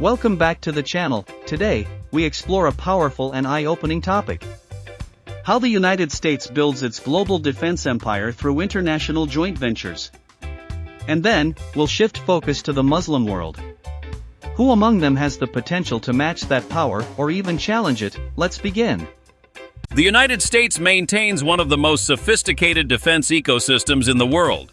Welcome back to the channel. Today, we explore a powerful and eye-opening topic. How the United States builds its global defense empire through international joint ventures. And then, we'll shift focus to the Muslim world. Who among them has the potential to match that power or even challenge it? Let's begin. The United States maintains one of the most sophisticated defense ecosystems in the world.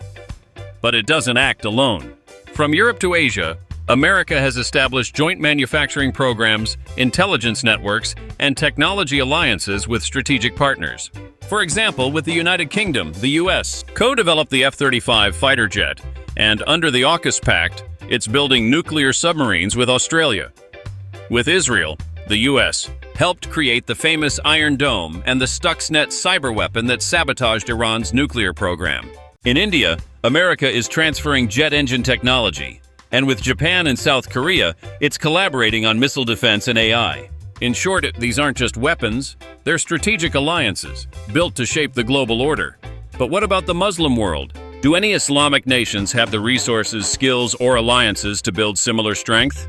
But it doesn't act alone. From Europe to Asia, America has established joint manufacturing programs, intelligence networks, and technology alliances with strategic partners. For example, with the United Kingdom, the U.S. co-developed the F-35 fighter jet, and under the AUKUS Pact, it's building nuclear submarines with Australia. With Israel, the U.S. helped create the famous Iron Dome and the Stuxnet cyber weapon that sabotaged Iran's nuclear program. In India, America is transferring jet engine technology, and with Japan and South Korea, it's collaborating on missile defense and AI. In short, these aren't just weapons, they're strategic alliances, built to shape the global order. But what about the Muslim world? Do any Islamic nations have the resources, skills, or alliances to build similar strength?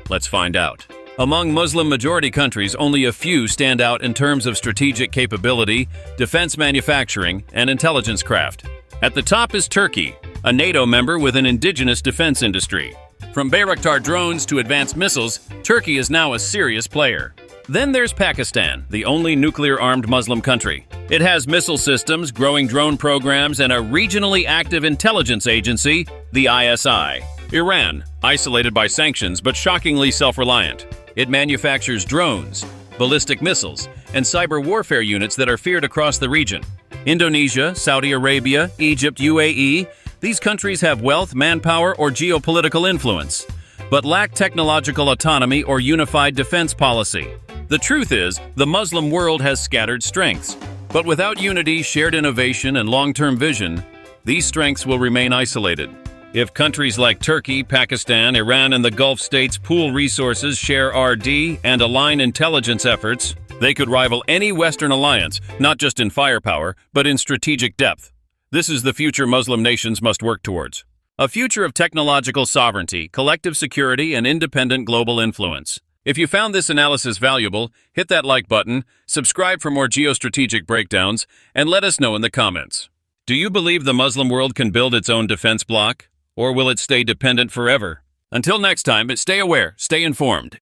Let's find out. Among Muslim-majority countries, only a few stand out in terms of strategic capability, defense manufacturing, and intelligence craft. At the top is Turkey, a NATO member with an indigenous defense industry. From Bayraktar drones to advanced missiles, Turkey is now a serious player. Then there's Pakistan, the only nuclear-armed Muslim country. It has missile systems, growing drone programs, and a regionally active intelligence agency, the ISI. Iran, isolated by sanctions but shockingly self-reliant. It manufactures drones, ballistic missiles, and cyber warfare units that are feared across the region. Indonesia, Saudi Arabia, Egypt, UAE, these countries have wealth, manpower, or geopolitical influence, but lack technological autonomy or unified defense policy. The truth is, the Muslim world has scattered strengths, but without unity, shared innovation, and long-term vision, these strengths will remain isolated. If countries like Turkey, Pakistan, Iran, and the Gulf states pool resources, share RD, and align intelligence efforts, they could rival any Western alliance, not just in firepower, but in strategic depth. This is the future Muslim nations must work towards. A future of technological sovereignty, collective security, and independent global influence. If you found this analysis valuable, hit that like button, subscribe for more geostrategic breakdowns, and let us know in the comments. Do you believe the Muslim world can build its own defense bloc? Or will it stay dependent forever? Until next time, stay aware, stay informed.